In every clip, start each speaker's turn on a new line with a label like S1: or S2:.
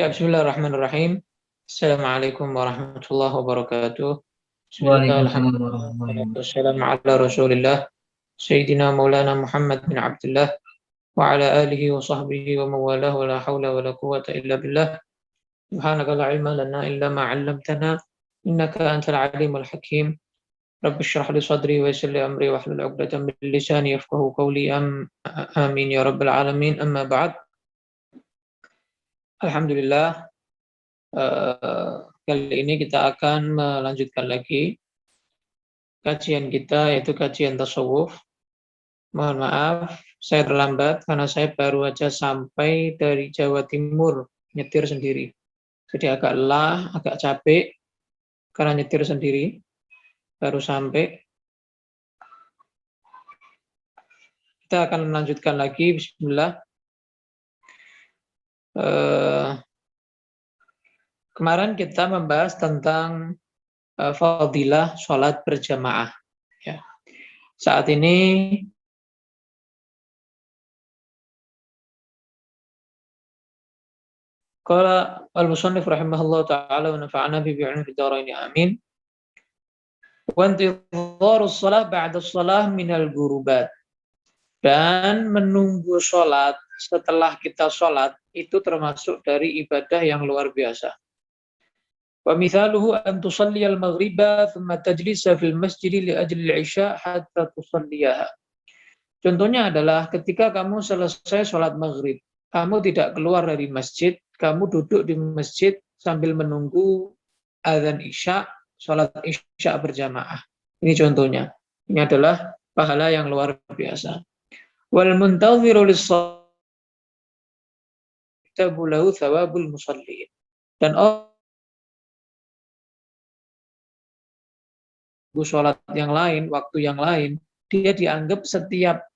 S1: Ya, bismillahirrahmanirrahim. Assalamualaikum warahmatullahi wabarakatuh. Bismillah,
S2: Waalaikumsalam
S1: alhamdulillah,
S2: warahmatullahi
S1: salatu
S2: wabarakatuh.
S1: wassalamu ala rasulillah, Sayyidina Maulana Muhammad bin Abdullah, wa ala alihi wa sahbihi wa mawalah, wa la hawla wa la quwata illa billah. Subhanaka la ilma lana illa ma 'allamtana, innaka antal alimul hakim. Rabbi shrah li sadri wa yassir li amri wa hlul 'uqdatam min lisani yafqahu qawli. Amin ya rabbal alamin. Amma ba'd. Alhamdulillah. Kali ini kita akan melanjutkan lagi kajian kita, yaitu kajian tasawuf. Mohon maaf, saya terlambat karena saya baru aja sampai dari Jawa Timur, nyetir sendiri. Jadi agak lelah, agak capek karena nyetir sendiri, baru sampai. Kita akan melanjutkan lagi, bismillah. Kemarin kita membahas tentang fadilah sholat berjamaah. Ya. Saat ini qala al-musannif rahimahullah ta'ala wa nafa'ana bi bi'ilmi fid dharain amin. Wa intidharus shalah ba'da shalah minal gurubat. Dan menunggu sholat setelah kita sholat itu termasuk dari ibadah yang luar biasa. Wa mithaluhu an tusalli al-maghriba thumma tajlisa fil masjid li ajli al-isya hatta tusalliyaha. Contohnya adalah ketika kamu selesai sholat maghrib, kamu tidak keluar dari masjid, kamu duduk di masjid sambil menunggu azan isya, sholat isya berjamaah. Ini contohnya. Ini adalah pahala yang luar biasa. Wal muntadhiru lis-shalah lahu thawabul musallin. Dan sholat yang lain, waktu yang lain, dia dianggap setiap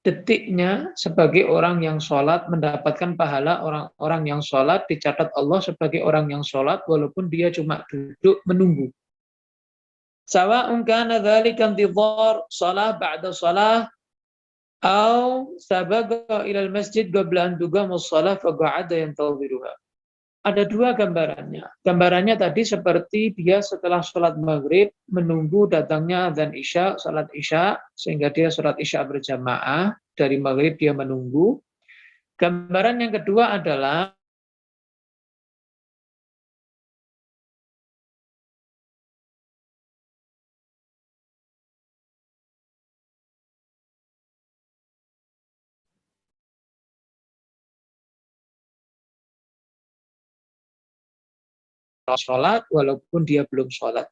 S1: detiknya sebagai orang yang sholat, mendapatkan pahala orang-orang yang sholat, dicatat Allah sebagai orang yang sholat, walaupun dia cuma duduk menunggu. Sawa'un kana dzalika intidhar shalah ba'da shalah aw sabaqa ila al-masjid qabla an tuqama shalah fa qa'ada yantadhiruha. Ada dua gambarannya. Gambarannya tadi seperti dia setelah sholat maghrib menunggu datangnya adzan isya, sholat isya, sehingga dia sholat isya berjamaah, dari maghrib dia menunggu. Gambaran yang kedua adalah sholat walaupun dia belum sholat.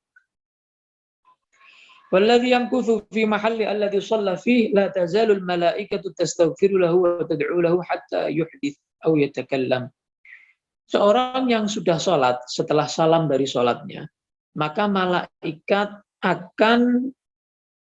S1: Walladhi yamkuthu fi mahalli alladhi shalla fihi la tazalul malaikatu tastaghfiru lahu wa tad'u lahu hatta yuhdith aw yatakallam. Seorang yang sudah sholat setelah salam dari sholatnya, maka malaikat akan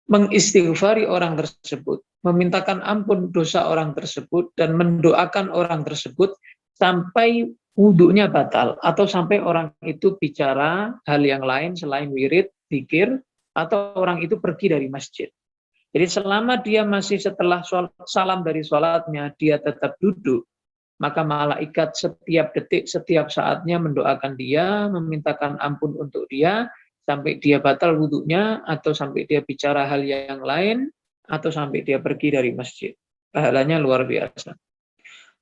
S1: mengistighfari orang tersebut, memintakan ampun dosa orang tersebut, dan mendoakan orang tersebut sampai wudhunya batal, atau sampai orang itu bicara hal yang lain selain wirid, zikir, atau orang itu pergi dari masjid. Jadi selama dia masih setelah salam dari sholatnya, dia tetap duduk, maka malaikat setiap detik, setiap saatnya mendoakan dia, memintakan ampun untuk dia, sampai dia batal wudhunya, atau sampai dia bicara hal yang lain, atau sampai dia pergi dari masjid. Pahalanya luar biasa.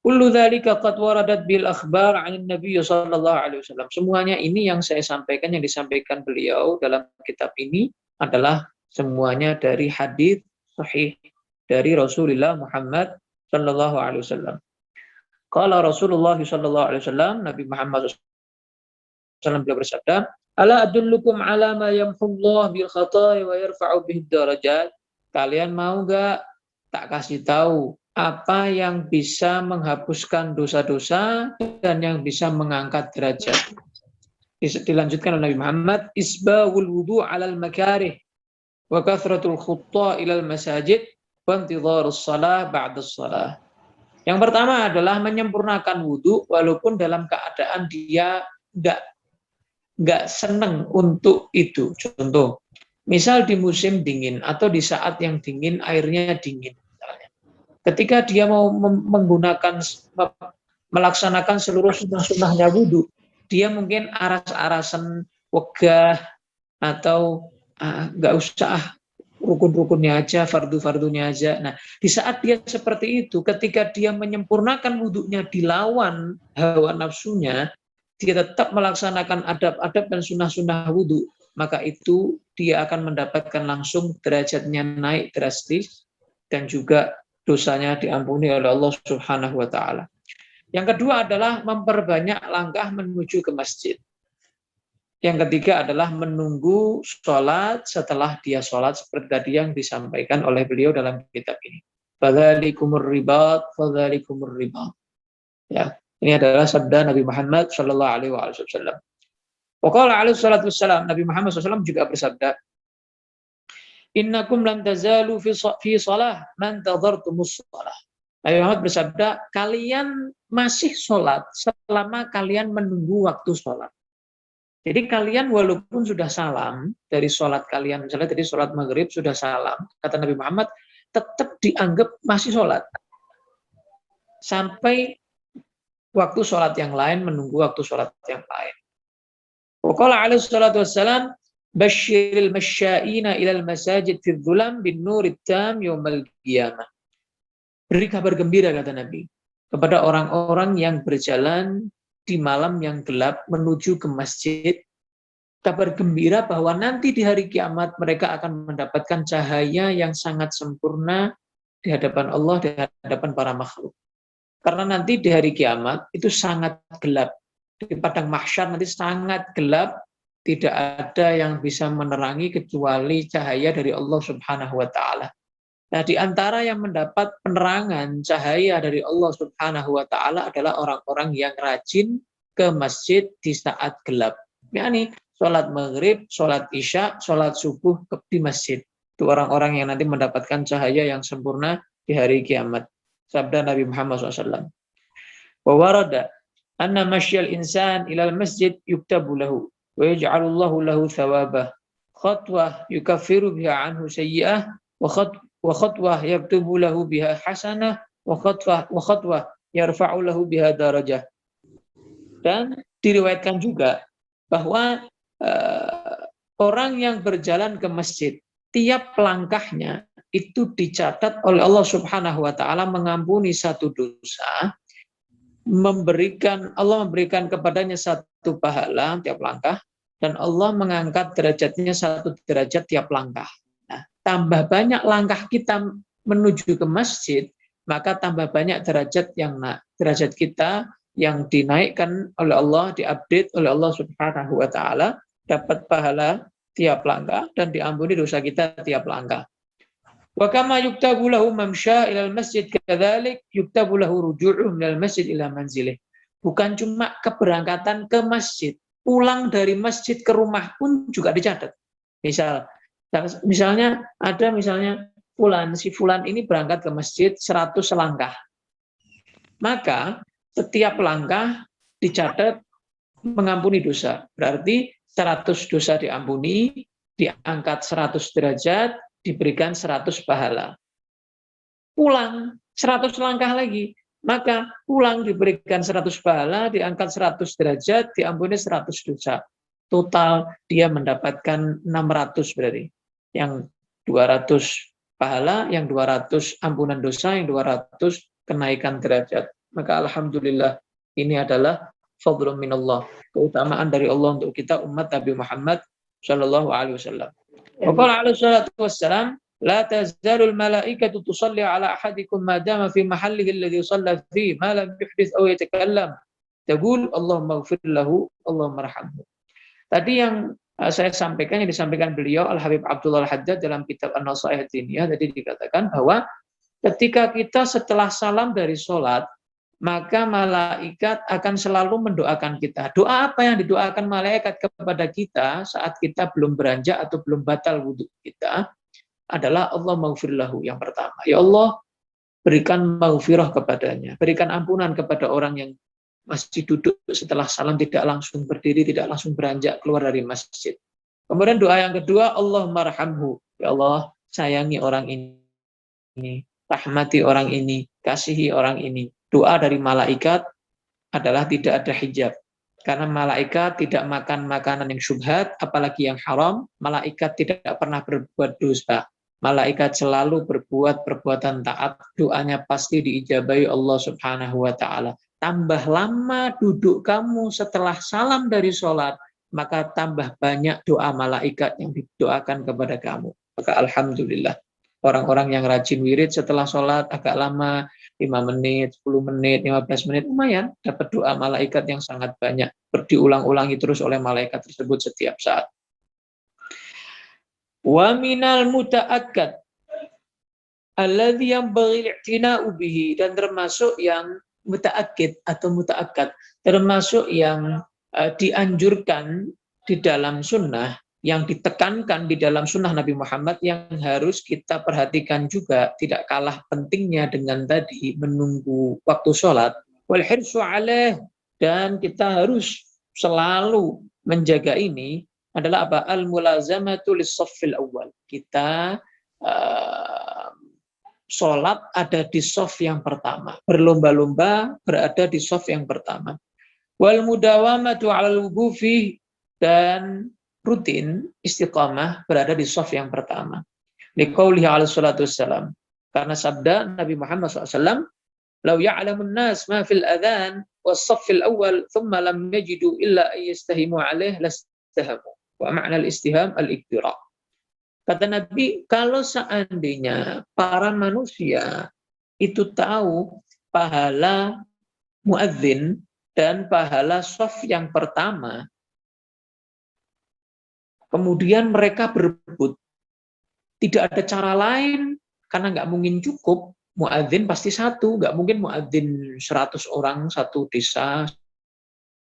S1: Kullu dzalika qad waradat bil akhbar 'an Nabi sallallahu alaihi wasallam. Semuanya ini yang saya sampaikan, yang disampaikan beliau dalam kitab ini adalah semuanya dari hadis sahih dari Rasulullah Muhammad sallallahu alaihi wasallam. Qala Rasulullah sallallahu alaihi wasallam, Nabi Muhammad SAW beliau bersabda, "Ala adullukum ala ma yamhullah bil khata'i wa yarfa'u bihid darajat?" Kalian mau enggak tak kasih tahu apa yang bisa menghapuskan dosa-dosa dan yang bisa mengangkat derajat? Dilanjutkan oleh Nabi Muhammad, isbahul wudu' 'alal makarih wa kathratul khutta ilal masajid wa intidharus shalah ba'da shalah. Yang pertama adalah menyempurnakan wudhu walaupun dalam keadaan dia nggak senang untuk itu. Contoh, misal di musim dingin atau di saat yang dingin airnya dingin. Misalnya. Ketika dia mau melaksanakan seluruh sunnah-sunnahnya wudhu, dia mungkin aras-arasan wegah atau nggak usah rukun-rukunnya aja, fardu-fardunya aja. Nah, di saat dia seperti itu, ketika dia menyempurnakan wudhunya dilawan hawa nafsunya, dia tetap melaksanakan adab-adab dan sunnah-sunnah wudhu, maka itu dia akan mendapatkan langsung derajatnya naik drastis dan juga dosanya diampuni oleh Allah Subhanahu wa taala. Yang kedua adalah memperbanyak langkah menuju ke masjid. Yang ketiga adalah menunggu sholat setelah dia sholat seperti tadi yang disampaikan oleh beliau dalam kitab ini. Fadzalikumur ribat, fadzalikumur ribat. Ya, ini adalah sabda Nabi Muhammad Shallallahu Alaihi Wasallam. Waqala alaihi salatu wassalam, Nabi Muhammad SAW juga bersabda, Innakum lan tazalu fi shalah man tadhartumus shalah. Nabi Muhammad bersabda, kalian masih sholat selama kalian menunggu waktu sholat. Jadi kalian walaupun sudah salam dari sholat kalian, misalnya tadi sholat maghrib sudah salam, kata Nabi Muhammad, tetap dianggap masih sholat. Sampai waktu sholat yang lain, menunggu waktu sholat yang lain. Waqala alaihi salatu wassalam, Basyiril masya'ina ilal masajid fi dhulam bin nurid tam yawmal qiyamah. Beri kabar gembira, kata Nabi, kepada orang-orang yang berjalan di malam yang gelap menuju ke masjid, kabar gembira bahwa nanti di hari kiamat mereka akan mendapatkan cahaya yang sangat sempurna di hadapan Allah, di hadapan para makhluk. Karena nanti di hari kiamat itu sangat gelap. Di padang mahsyar nanti sangat gelap, tidak ada yang bisa menerangi kecuali cahaya dari Allah Subhanahu wa taala. Nah, di antara yang mendapat penerangan cahaya dari Allah Subhanahu wa taala adalah orang-orang yang rajin ke masjid di saat gelap. Yakni sholat maghrib, sholat isya, sholat subuh di masjid. Itu orang-orang yang nanti mendapatkan cahaya yang sempurna di hari kiamat. Sabda Nabi Muhammad SAW. Wa warada anna masyal insan ilal masjid yuktabu lahu wa yaj'alullahu lahu thawabah. Khatwah yukaffiru biha anhu sayyi'ah wa khatwah yaktubu lahu biha hasanah wa khatwah yarfa'u lahu biha darajah. Dan diriwayatkan juga bahwa orang yang berjalan ke masjid, tiap langkahnya itu dicatat oleh Allah Subhanahu wa taala mengampuni satu dosa, Allah memberikan kepadanya satu pahala tiap langkah, dan Allah mengangkat derajatnya satu derajat tiap langkah. Nah, tambah banyak langkah kita menuju ke masjid, maka tambah banyak derajat kita yang dinaikkan oleh Allah, diupdate oleh Allah Subhanahu wa taala, dapat pahala tiap langkah dan diampuni dosa kita tiap langkah. Wa kama yuktabu lahu mamsha ilal masjid kadzalik yuktabu lahu ruju'u minal masjid ila manzilih. Bukan cuma keberangkatan ke masjid, pulang dari masjid ke rumah pun juga dicatat. Misalnya ada si fulan ini berangkat ke masjid 100 langkah. Maka setiap langkah dicatat mengampuni dosa. Berarti 100 dosa diampuni, diangkat 100 derajat, diberikan 100 pahala. Pulang 100 langkah lagi, maka pulang diberikan 100 pahala, diangkat 100 derajat, diampuni 100 dosa. Total dia mendapatkan 600 berarti. Yang 200 pahala, yang 200 ampunan dosa, yang 200 kenaikan derajat. Maka alhamdulillah ini adalah fadlun minallah, keutamaan dari Allah untuk kita umat Nabi Muhammad sallallahu alaihi wasallam. Wa qala alaihi salatu wassalam, la tazalul malaikatu tusalli ala ahadikum ma dama fi mahallihi alladhi shalla fihi ma lam yuhdits aw yatakallam. Taqul Allahumma ighfir lahu, Allahumma arhamhu. Tadi yang saya sampaikan, yang disampaikan beliau Al-Habib Abdullah Al-Haddad dalam kitab An-Nasaih Diniyah, tadi dikatakan bahwa ketika kita setelah salam dari sholat, maka malaikat akan selalu mendoakan kita. Doa apa yang didoakan malaikat kepada kita saat kita belum beranjak atau belum batal wudhu kita adalah Allah maghfirlahu yang pertama. Ya Allah, berikan maghfirah kepadanya, berikan ampunan kepada orang yang masih duduk setelah salam, tidak langsung berdiri, tidak langsung beranjak keluar dari masjid. Kemudian doa yang kedua, Allahumma arhamhu. Ya Allah, sayangi orang ini, rahmati orang ini, kasihi orang ini. Doa dari malaikat adalah tidak ada hijab. Karena malaikat tidak makan makanan yang syubhat, apalagi yang haram. Malaikat tidak pernah berbuat dosa. Malaikat selalu berbuat perbuatan taat. Doanya pasti diijabahi Allah Subhanahu wa ta'ala. Tambah lama duduk kamu setelah salam dari sholat, maka tambah banyak doa malaikat yang didoakan kepada kamu. Maka alhamdulillah. Orang-orang yang rajin wirid setelah sholat agak lama, 5 menit, 10 menit, 15 menit, lumayan dapat doa malaikat yang sangat banyak, diulang-ulangi terus oleh malaikat tersebut setiap saat. Wa minal muta'akkad alladhi yanbaghi i'tina'u bihi, dan termasuk yang muta'akkid atau muta'akkad, termasuk yang dianjurkan di dalam sunnah, yang ditekankan di dalam sunnah Nabi Muhammad, yang harus kita perhatikan juga, tidak kalah pentingnya dengan tadi menunggu waktu sholat. Wal hirsu alaih, dan kita harus selalu menjaga ini adalah apa? Al-mulazamatu lis-shaffil awal. Kita sholat ada di shaf yang pertama, berlomba-lomba berada di shaf yang pertama. Wal mudawamatu 'alal wuqufi, dan rutin istiqamah berada di shaf yang pertama. Liqaulihi alaihi salatu wassalam, karena sabda Nabi Muhammad SAW, "Lau ya'lamun nas ma fil adhan was shaffil awal thumma lam yajidu illa an yastahimu alaih lastahamu." Wa ma'na al-istiham al-iqtira. Kata Nabi, kalau seandainya para manusia itu tahu pahala muadzin dan pahala shaf yang pertama, kemudian mereka berebut, tidak ada cara lain, karena nggak mungkin cukup, muadzin pasti satu, nggak mungkin muadzin 100 orang satu desa,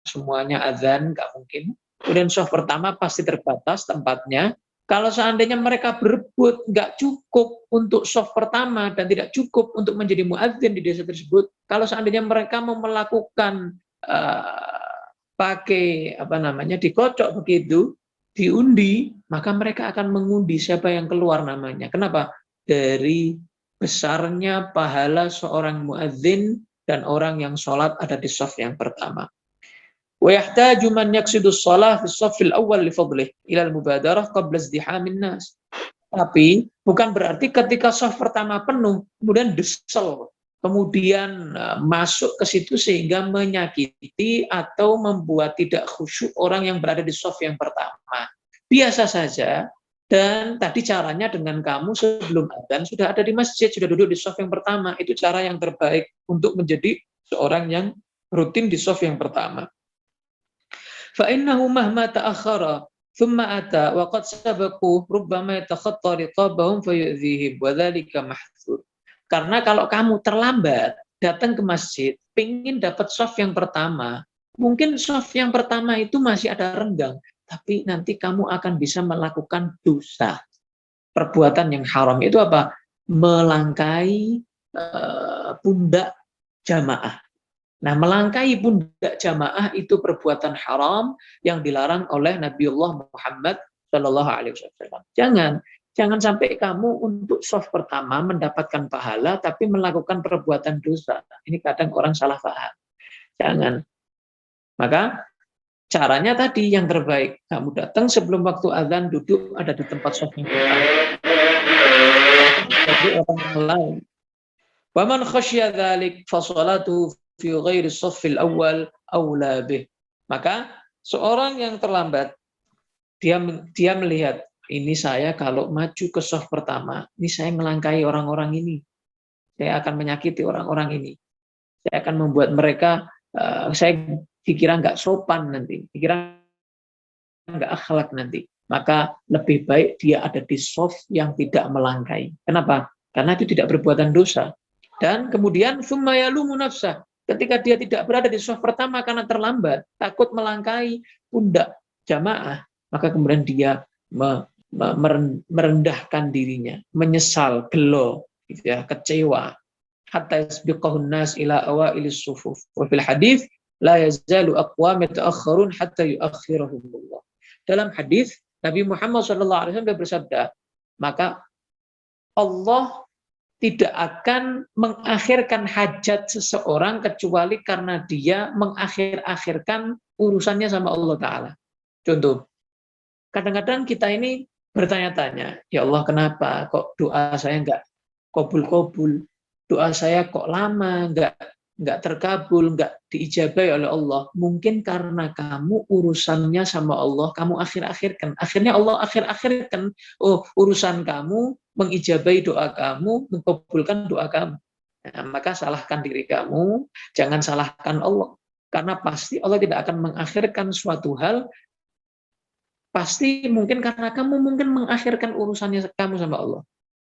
S1: semuanya azan, nggak mungkin. Kemudian shaf pertama pasti terbatas tempatnya. Kalau seandainya mereka berebut, nggak cukup untuk shaf pertama dan tidak cukup untuk menjadi muadzin di desa tersebut, kalau seandainya mereka mau melakukan pakai dikocok begitu, diundi, maka mereka akan mengundi siapa yang keluar namanya. Kenapa? Dari besarnya pahala seorang muadzin dan orang yang sholat ada di shaf yang pertama. Wa yahtaju man yaqsidu shalah fi shaffil awwal li fadlih ila al-mubadarah qabla izdihamin nas. Tapi bukan berarti ketika shaf pertama penuh kemudian desel, kemudian masuk ke situ sehingga menyakiti atau membuat tidak khusyuk orang yang berada di shaf yang pertama. Biasa saja, dan tadi caranya dengan kamu sebelum adzan sudah ada di masjid, sudah duduk di shaf yang pertama. Itu cara yang terbaik untuk menjadi seorang yang rutin di shaf yang pertama. Fa innahu mahma ta'akhkhara thumma ata wa qad sabaqu rubbama yatakhatta riqabahum fayu'dhihim wa dzalika mahdzur. Karena kalau kamu terlambat datang ke masjid, pingin dapat shaf yang pertama, mungkin shaf yang pertama itu masih ada renggang, tapi nanti kamu akan bisa melakukan dosa. Perbuatan yang haram itu apa? Melangkai pundak jamaah. Nah, melangkai pundak jamaah itu perbuatan haram yang dilarang oleh Nabiullah Muhammad SAW. Jangan sampai kamu untuk shaf pertama mendapatkan pahala tapi melakukan perbuatan dosa. Ini kadang orang salah paham. Jangan. Maka caranya tadi yang terbaik. Kamu datang sebelum waktu azan, duduk ada di tempat shaf yang pertama. Jadi orang lain. Wa man khasya dzalik fa shalatuhu fi ghairi shaffil awal aula bih. Maka seorang yang terlambat, dia melihat, ini saya kalau maju ke shaf pertama, ini saya melangkahi orang-orang ini, saya akan menyakiti orang-orang ini, saya akan membuat mereka, saya dikira nggak sopan nanti, dikira nggak akhlak nanti. Maka lebih baik dia ada di shaf yang tidak melangkahi. Kenapa? Karena itu tidak perbuatan dosa. Dan kemudian summa yalumu nafsah. Ketika dia tidak berada di shaf pertama karena terlambat, takut melangkahi pundak jamaah, maka kemudian dia merendahkan dirinya, menyesal, gelo, gitu ya, kecewa. Hatta yasbiqahun nas ila awailis sufuf. Wa fil hadis la yazalu aqwam yata'akhkharun hatta yu'akhirahumullah. Dalam hadis Nabi Muhammad SAW bersabda, maka Allah tidak akan mengakhirkan hajat seseorang kecuali karena dia mengakhir-akhirkan urusannya sama Allah Ta'ala. Contoh, kadang-kadang kita ini bertanya-tanya, ya Allah kenapa kok doa saya nggak kabul-kabul, doa saya kok lama, nggak terkabul, nggak diijabai oleh Allah. Mungkin karena kamu urusannya sama Allah, kamu akhir-akhirkan. Akhirnya Allah akhir-akhirkan, oh urusan kamu, mengijabai doa kamu, mengkabulkan doa kamu. Nah, maka salahkan diri kamu, jangan salahkan Allah. Karena pasti Allah tidak akan mengakhirkan suatu hal, pasti mungkin karena kamu mungkin mengakhirkan urusannya kamu sama Allah.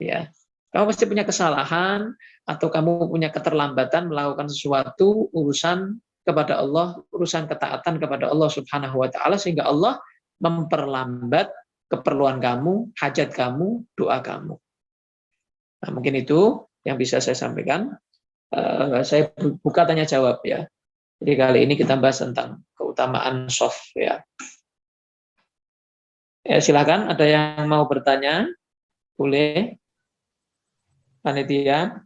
S1: Ya, kamu pasti punya kesalahan, atau kamu punya keterlambatan melakukan sesuatu urusan kepada Allah, urusan ketaatan kepada Allah Subhanahu wa taala, sehingga Allah memperlambat keperluan kamu, hajat kamu, doa kamu. Nah, mungkin itu yang bisa saya sampaikan. Saya buka tanya jawab ya. Jadi kali ini kita bahas tentang keutamaan soft ya. Ya, silakan ada yang mau bertanya, boleh. Panitia.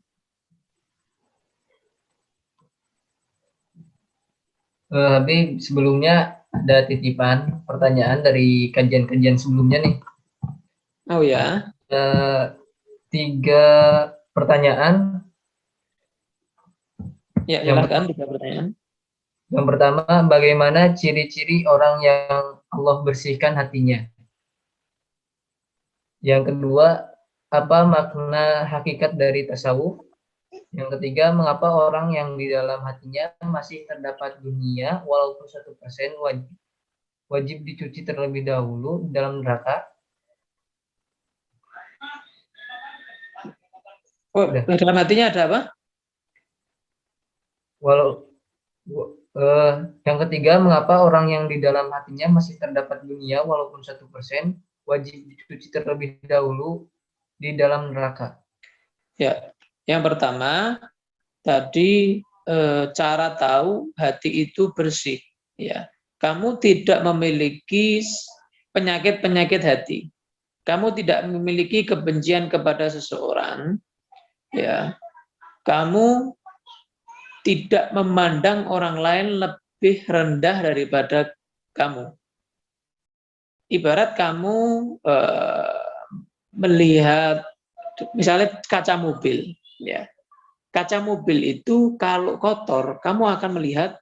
S2: Habib, sebelumnya ada titipan pertanyaan dari kajian-kajian sebelumnya nih.
S1: Oh ya.
S2: 3 pertanyaan.
S1: Ya, silakan 3 pertanyaan.
S2: Yang pertama, bagaimana ciri-ciri orang yang Allah bersihkan hatinya? Yang kedua, apa makna hakikat dari tasawuf? Yang ketiga, mengapa orang yang di dalam hatinya masih terdapat dunia walaupun 1% wajib dicuci terlebih dahulu dalam neraka?
S1: Oh, dalam hatinya ada apa?
S2: Yang ketiga, mengapa orang yang di dalam hatinya masih terdapat dunia walaupun 1% wajib dicuci terlebih dahulu di dalam neraka?
S1: Ya, yang pertama tadi cara tahu hati itu bersih. Ya, kamu tidak memiliki penyakit-penyakit hati. Kamu tidak memiliki kebencian kepada seseorang. Ya, kamu tidak memandang orang lain lebih rendah daripada kamu. Ibarat kamu melihat misalnya kaca mobil, ya. Kaca mobil itu kalau kotor, kamu akan melihat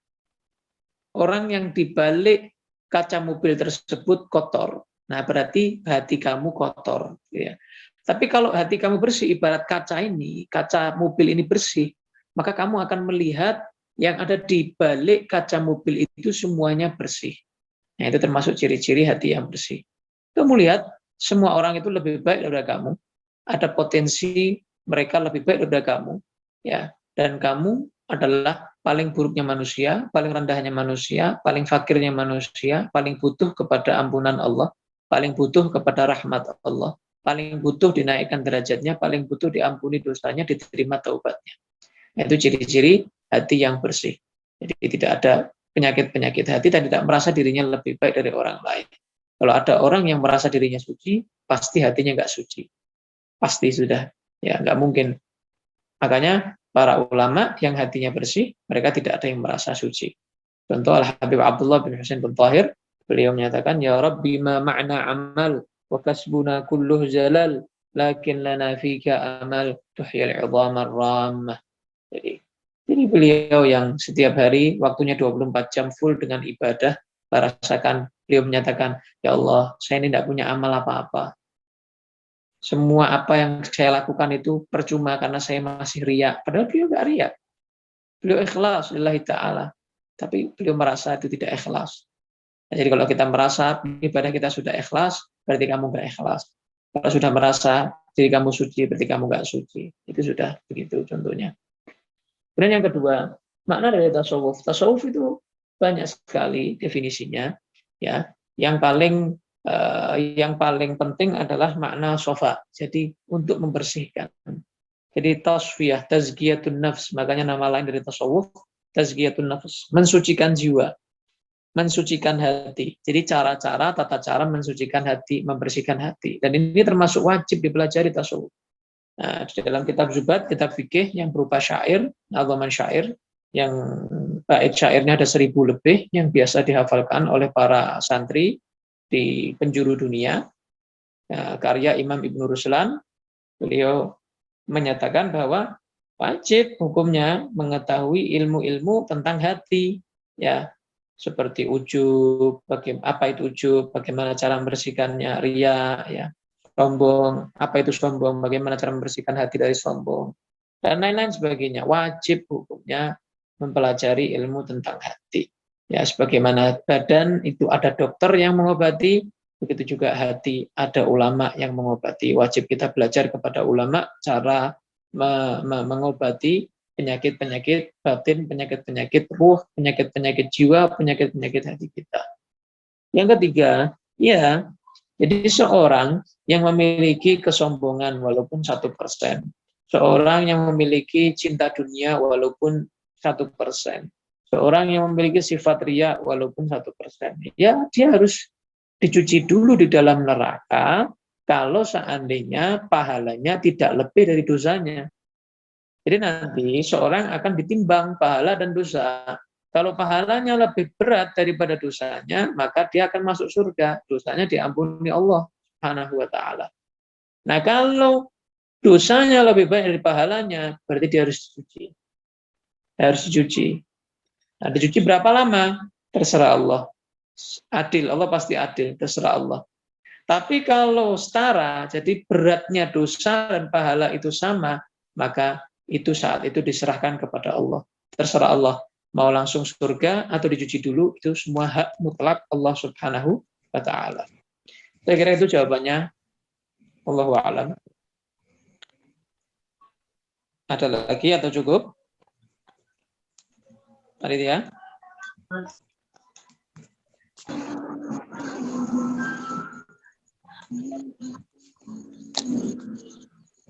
S1: orang yang dibalik kaca mobil tersebut kotor. Nah, berarti hati kamu kotor, ya. Tapi kalau hati kamu bersih, ibarat kaca ini, kaca mobil ini bersih, maka kamu akan melihat yang ada di balik kaca mobil itu semuanya bersih. Nah, itu termasuk ciri-ciri hati yang bersih. Kamu lihat, semua orang itu lebih baik daripada kamu. Ada potensi mereka lebih baik daripada kamu. Ya, dan kamu adalah paling buruknya manusia, paling rendahnya manusia, paling fakirnya manusia, paling butuh kepada ampunan Allah, paling butuh kepada rahmat Allah, paling butuh dinaikkan derajatnya, paling butuh diampuni dosanya, diterima taubatnya. Itu ciri-ciri hati yang bersih. Jadi tidak ada penyakit-penyakit hati dan tidak merasa dirinya lebih baik dari orang lain. Kalau ada orang yang merasa dirinya suci, pasti hatinya nggak suci. Pasti sudah, ya nggak mungkin. Makanya para ulama yang hatinya bersih, mereka tidak ada yang merasa suci. Contoh Al-Habib Abdullah bin Husain bin Tahir, beliau menyatakan, Ya Rabbi ma ma'na amal, wa kasbuna kulluh zalal, lakin lana fika amal, tuhyal idhamar ramah. Jadi beliau yang setiap hari waktunya 24 jam full dengan ibadah, rasakan beliau menyatakan, Ya Allah, saya ini tidak punya amal apa-apa. Semua apa yang saya lakukan itu percuma karena saya masih riya. Padahal beliau nggak riya. Beliau ikhlas lillahi ta'ala. Tapi beliau merasa itu tidak ikhlas. Nah, jadi kalau kita merasa ibadah kita sudah ikhlas, berarti kamu nggak ikhlas. Kalau sudah merasa diri kamu suci, berarti kamu nggak suci. Itu sudah begitu contohnya. Kemudian yang kedua, makna dari tasawuf. Tasawuf itu banyak sekali definisinya. Ya, yang paling penting adalah makna sofa. Jadi untuk membersihkan. Jadi tasfiyah, tazkiyatun nafs. Makanya nama lain dari tasawuf, tazkiyatun nafs. Mensucikan jiwa. Mensucikan hati. Jadi cara-cara, tata cara mensucikan hati, membersihkan hati. Dan ini termasuk wajib dipelajari tasawuf. Nah, di dalam kitab Zubat, kitab fikih yang berupa syair, nazaman syair, yang bait syairnya ada 1000 lebih, yang biasa dihafalkan oleh para santri di penjuru dunia. Karya Imam Ibn Ruslan, beliau menyatakan bahwa wajib hukumnya mengetahui ilmu-ilmu tentang hati, ya, seperti ujub, apa itu ujub, bagaimana cara membersihkannya, riya, ya, sombong, apa itu sombong, bagaimana cara membersihkan hati dari sombong, dan lain-lain sebagainya. Wajib hukumnya mempelajari ilmu tentang hati. Ya, sebagaimana badan itu ada dokter yang mengobati, begitu juga hati ada ulama yang mengobati. Wajib kita belajar kepada ulama cara mengobati penyakit-penyakit batin, penyakit-penyakit ruh, penyakit-penyakit jiwa, penyakit-penyakit hati kita. Yang ketiga, ya, jadi seorang yang memiliki kesombongan walaupun 1%, seorang yang memiliki cinta dunia walaupun 1%, seorang yang memiliki sifat riya walaupun 1%, ya dia harus dicuci dulu di dalam neraka kalau seandainya pahalanya tidak lebih dari dosanya. Jadi nanti seorang akan ditimbang pahala dan dosa. Kalau pahalanya lebih berat daripada dosanya, maka dia akan masuk surga. Dosanya diampuni Allah Subhanahu wa taala. Nah, kalau dosanya lebih banyak dari pahalanya, berarti dia harus dicuci. Harus dicuci. Nah, dicuci berapa lama? Terserah Allah. Adil, Allah pasti adil, terserah Allah. Tapi kalau setara, jadi beratnya dosa dan pahala itu sama, maka itu saat itu diserahkan kepada Allah. Terserah Allah, mau langsung surga atau dicuci dulu, itu semua hak mutlak Allah Subhanahu wa taala. Saya kira itu jawabannya. Wallahu a'lam. Ada lagi atau cukup? Mari ya.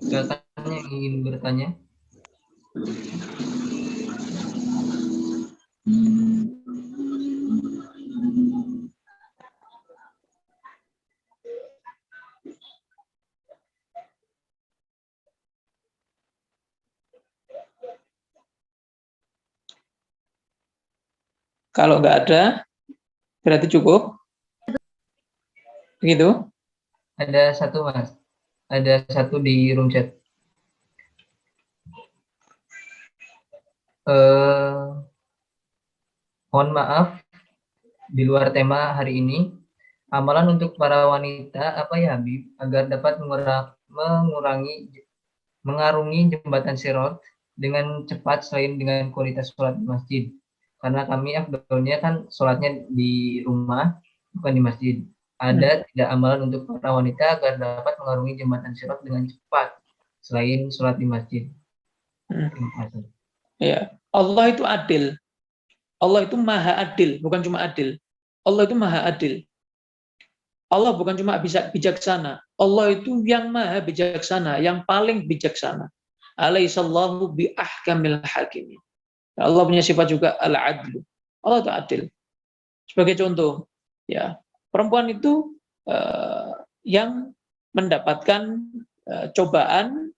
S2: Silakan yang ingin bertanya.
S1: Kalau nggak ada, berarti cukup. Begitu?
S2: Ada satu, Mas. Ada satu di room chat. Mohon maaf, di luar tema hari ini, amalan untuk para wanita apa ya, Habib, agar dapat mengarungi jembatan Sirat dengan cepat selain dengan kualitas sholat di masjid. Karena kami afdolnya kan sholatnya di rumah, bukan di masjid. Ada tidak amalan untuk para wanita agar dapat mengarungi jembatan Sirat dengan cepat selain sholat di masjid? Terima kasih.
S1: Ya, Allah itu adil. Allah itu maha adil, bukan cuma adil. Allah itu maha adil. Allah bukan cuma bijaksana. Allah itu yang maha bijaksana, yang paling bijaksana. Alaihissallahu bi ahkamil hakimin. Allah punya sifat juga al-adlu. Allah itu adil. Sebagai contoh, ya, perempuan itu yang mendapatkan cobaan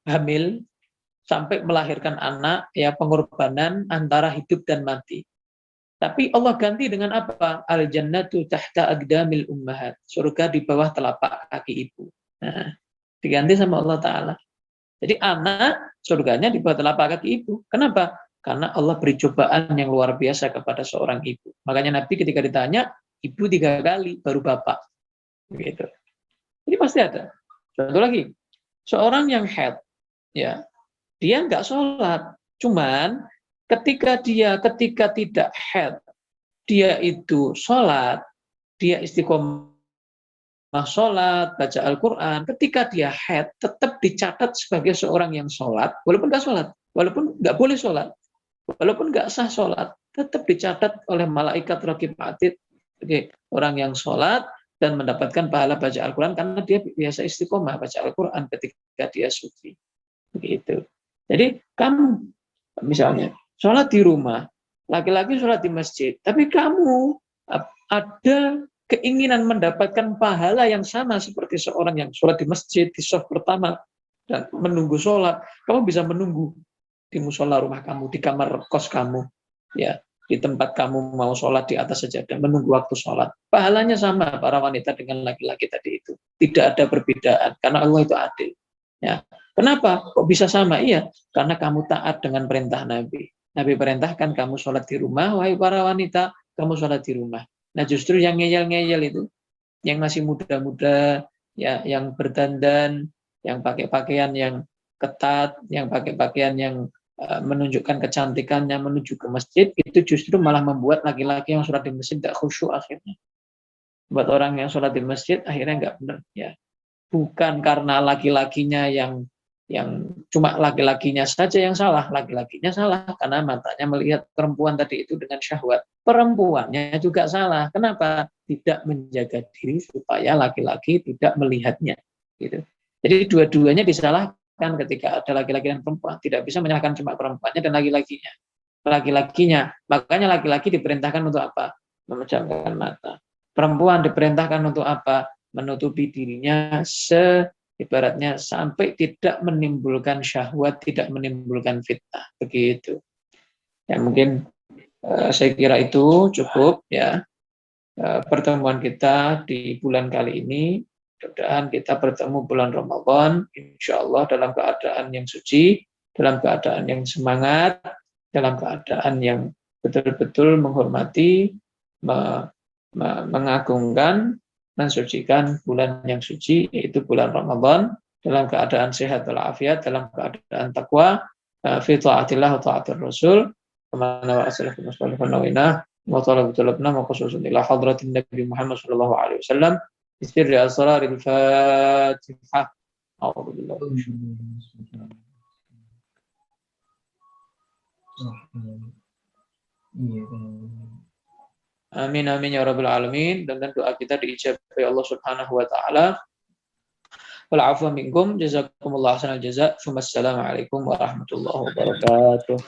S1: hamil sampai melahirkan anak, ya, pengorbanan antara hidup dan mati. Tapi Allah ganti dengan apa? Al-jannatu tahta aqdamil ummahat. Surga di bawah telapak kaki ibu. Nah, diganti sama Allah Ta'ala. Jadi anak surganya di bawah telapak kaki ibu. Kenapa? Karena Allah beri cobaan yang luar biasa kepada seorang ibu. Makanya Nabi ketika ditanya, ibu 3 kali, baru bapak. Begitu. Jadi pasti ada. Contoh lagi, seorang yang haid, ya, dia nggak sholat. Cuman ketika tidak haid, dia itu sholat, dia istiqomah sholat, baca Al-Quran. Ketika dia haid, tetap dicatat sebagai seorang yang sholat, walaupun nggak sholat, walaupun nggak boleh sholat, walaupun nggak sah sholat, tetap dicatat oleh malaikat raqib atid sebagai orang yang sholat dan mendapatkan pahala baca Al-Quran karena dia biasa istiqomah baca Al-Quran ketika dia suci. Begitu. Jadi kamu misalnya sholat di rumah, laki-laki sholat di masjid, tapi kamu ada keinginan mendapatkan pahala yang sama seperti seorang yang sholat di masjid di shaf pertama, dan menunggu sholat. Kamu bisa menunggu di musola rumah kamu, di kamar kos kamu, ya, di tempat kamu mau sholat di atas sajadah, menunggu waktu sholat. Pahalanya sama para wanita dengan laki-laki tadi itu. Tidak ada perbedaan, karena Allah itu adil. Ya. Kenapa? Kok bisa sama? Iya, karena kamu taat dengan perintah Nabi. Nabi perintahkan kamu sholat di rumah, wahai para wanita, kamu sholat di rumah. Nah justru yang ngeyel-ngeyel itu, yang masih muda-muda, ya, yang berdandan, yang pakai pakaian yang ketat, yang pakai pakaian yang menunjukkan kecantikannya menuju ke masjid, itu justru malah membuat laki-laki yang sholat di masjid tidak khusyuk akhirnya. Buat orang yang sholat di masjid akhirnya nggak benar. Ya, bukan karena laki-lakinya yang cuma laki-lakinya saja yang salah, laki-lakinya salah karena matanya melihat perempuan tadi itu dengan syahwat. Perempuannya juga salah. Kenapa? Tidak menjaga diri supaya laki-laki tidak melihatnya. Gitu. Jadi dua-duanya disalahkan ketika ada laki-laki dan perempuan. Tidak bisa menyalahkan cuma perempuannya dan laki-lakinya. Laki-lakinya. Makanya laki-laki diperintahkan untuk apa? Memejamkan mata. Perempuan diperintahkan untuk apa? Menutupi dirinya ibaratnya sampai tidak menimbulkan syahwat, tidak menimbulkan fitnah. Begitu. Ya mungkin saya kira itu cukup ya pertemuan kita di bulan kali ini. Mudah-mudahan kita bertemu bulan Ramadan, insya Allah dalam keadaan yang suci, dalam keadaan yang semangat, dalam keadaan yang betul-betul menghormati, mengagungkan, mensucikan bulan yang suci, yaitu bulan Ramadan, dalam keadaan sehat walafiat, dalam keadaan takwa, fi ta'atillah wa ta'atir Rasul, kemana wa asalafu mustalifan nawinah, wa talab talabna wa khususun ila hadratin Nabi Muhammad sallallahu alaihi wasallam, bisirri asraril Fatihah. A'udzubillah. Amin amin ya rabbal alamin. Dan doa kita diijabahi Allah Subhanahu wa taala. Wal afwa minkum, jazakumullah hasanal jazaa. Wassalamualaikum warahmatullahi wabarakatuh.